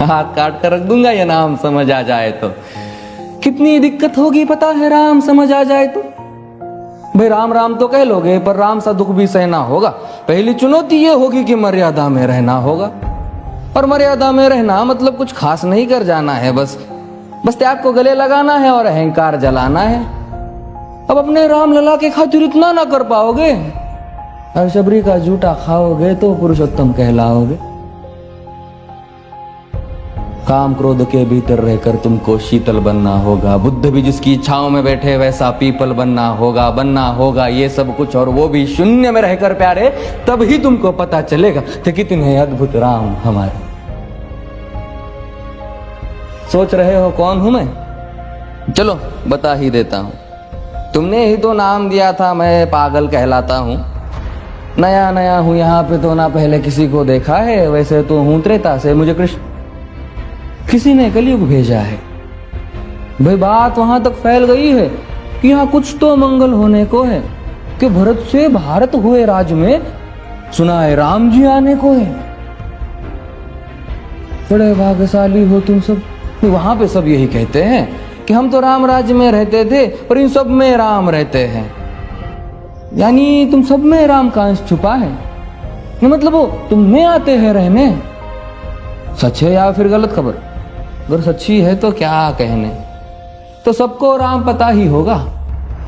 हाथ काट कर रख दूंगा ये नाम समझ आ जाए तो। कितनी दिक्कत होगी पता है राम समझ आ जाए तो। भाई राम राम तो कह लोगे पर राम सा दुख भी सहना होगा। पहली चुनौती ये होगी कि मर्यादा में रहना होगा। और मर्यादा में रहना मतलब कुछ खास नहीं कर जाना है, बस त्याग को गले लगाना है और अहंकार जलाना है। अब अपने राम लला के खातिर इतना ना कर पाओगे और शबरी का जूठा खाओगे तो पुरुषोत्तम कहलाओगे। काम क्रोध के भीतर रहकर तुमको शीतल बनना होगा। बुद्ध भी जिसकी इच्छाओं में बैठे वैसा पीपल बनना होगा ये सब कुछ, और वो भी शून्य में रहकर प्यारे। तब ही तुमको पता चलेगा कि कितने अद्भुत राम हमारे। सोच रहे हो कौन हूं मैं? चलो बता ही देता हूं। तुमने ही तो नाम दिया था मैं पागल कहलाता हूं। नया नया हूं यहाँ पे तो ना पहले किसी को देखा है। वैसे तो हूं त्रेता से, मुझे कृष्ण किसी ने कलयुग भेजा है। भाई बात वहां तक फैल गई है कि यहाँ कुछ तो मंगल होने को है कि भरत से भारत हुए राज में सुना है राम जी आने को है। बड़े भाग्यशाली हो तुम सब। वहां पे सब यही कहते हैं कि हम तो राम राज्य में रहते थे पर इन सब में राम रहते हैं। यानी तुम सब में राम का अंश छुपा है। मतलब वो तुम में आते हैं रहने। सच है या फिर गलत खबर? अगर सच्ची है तो क्या कहने। तो सबको राम पता ही होगा,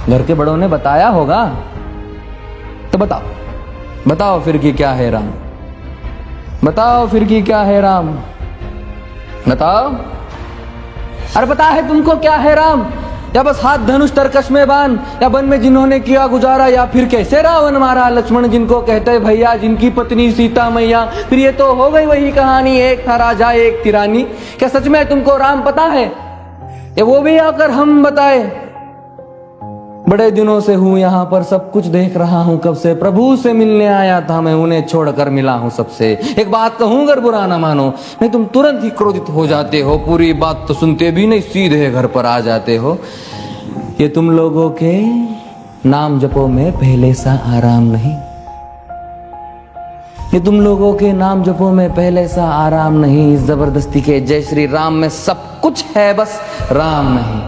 घर के बड़ों ने बताया होगा। तो बताओ फिर कि क्या है राम। बताओ फिर कि क्या है राम। बताओ। अरे पता है तुमको क्या है राम? या बस हाथ धनुष तरकश में बांध, या वन में जिन्होंने किया गुजारा, या फिर कैसे रावण मारा लक्ष्मण जिनको कहते भैया, जिनकी पत्नी सीता मैया। फिर ये तो हो गई वही कहानी, एक था राजा एक थी रानी। क्या सच में तुमको राम पता है? या वो भी आकर हम बताए? बड़े दिनों से हूं यहाँ पर, सब कुछ देख रहा हूं कब से। प्रभु से मिलने आया था मैं, उन्हें छोड़कर मिला हूं सबसे। एक बात कहूं अगर बुरा ना मानो, नहीं तुम तुरंत ही क्रोधित हो जाते हो। पूरी बात तो सुनते भी नहीं, सीधे घर पर आ जाते हो। ये तुम लोगों के नाम जपो में पहले सा आराम नहीं। ये तुम लोगों के नाम जपो में पहले सा आराम नहीं। इस जबरदस्ती के जय श्री राम में सब कुछ है, बस राम नहीं।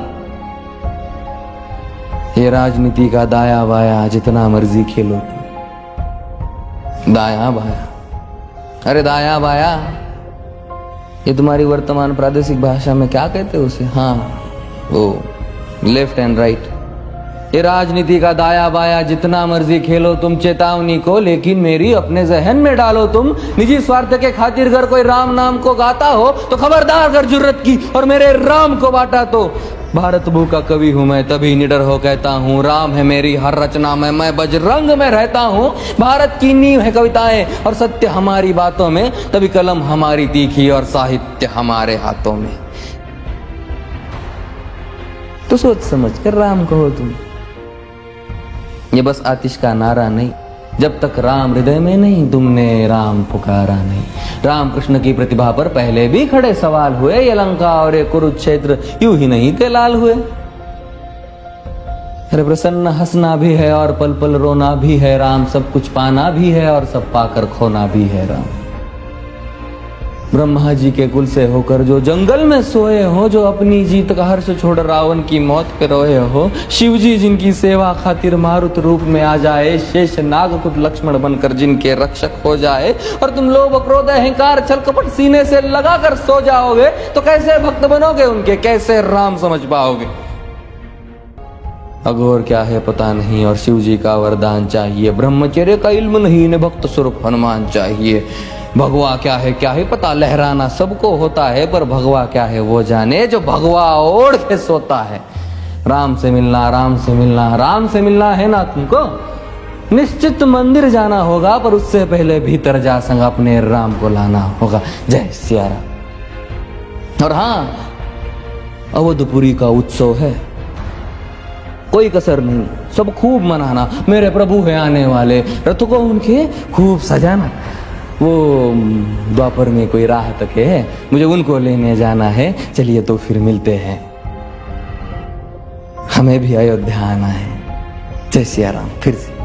ये राजनीति का दाया बाया जितना मर्जी खेलो। दाया बाया, अरे दाया बाया, ये तुम्हारी वर्तमान प्रादेशिक भाषा में क्या कहते हो उसे? हाँ वो लेफ्ट एंड राइट। ये राजनीति का दाया बाया जितना मर्जी खेलो तुम चेतावनी को, लेकिन मेरी अपने जहन में डालो तुम। निजी स्वार्थ के खातिर अगर कोई राम नाम को गाता हो तो खबरदार अगर जुर्रत की और मेरे राम को बांटा तो। भारत भू का कवि हूं मैं, तभी निडर हो कहता हूं राम है मेरी हर रचना में। मैं बजरंग में रहता हूं, भारत की नींव है कविताएं और सत्य हमारी बातों में। तभी कलम हमारी तीखी और साहित्य हमारे हाथों में। तो सोच समझ कर राम कहो तुम। ये बस आतिश का नारा नहीं, जब तक राम हृदय में नहीं तुमने राम पुकारा नहीं। राम कृष्ण की प्रतिभा पर पहले भी खड़े सवाल हुए। ये लंका और ये कुरुक्षेत्र यूं ही नहीं थे लाल हुए। अरे प्रसन्न हंसना भी है और पल पल रोना भी है राम। सब कुछ पाना भी है और सब पाकर खोना भी है राम। ब्रह्मा जी के कुल से होकर जो जंगल में सोए हो, जो अपनी जीत का हर्ष छोड़ रावण की मौत पे रोए हो। शिव जी जिनकी सेवा खातिर मारुत रूप में आ जाए। शेष नाग खुद लक्ष्मण बनकर जिनके रक्षक हो जाए। और तुम लोभ क्रोध अहंकार छल कपट सीने से लगाकर सो जाओगे तो कैसे भक्त बनोगे उनके, कैसे राम समझ पाओगे? अघोर क्या है पता नहीं और शिव जी का वरदान चाहिए। ब्रह्मचर्य का इल्म नहीं, इन्हें भक्त स्वरूप हनुमान चाहिए। भगवा क्या है पता, लहराना सबको होता है पर भगवा क्या है वो जाने जो भगवा ओढ़ के सोता है। राम से मिलना, राम से मिलना, राम से मिलना है ना तुमको? निश्चित मंदिर जाना होगा पर उससे पहले भीतर जा संग अपने राम को लाना होगा। जय सिया राम। और हाँ, अवधपुरी का उत्सव है, कोई कसर नहीं, सब खूब मनाना। मेरे प्रभु है आने वाले, रथ को उनके खूब सजाना। वो द्वापर में कोई राह तक है, मुझे उनको लेने जाना है। चलिए तो फिर मिलते हैं, हमें भी अयोध्या आना है। जय सिया राम। फिर से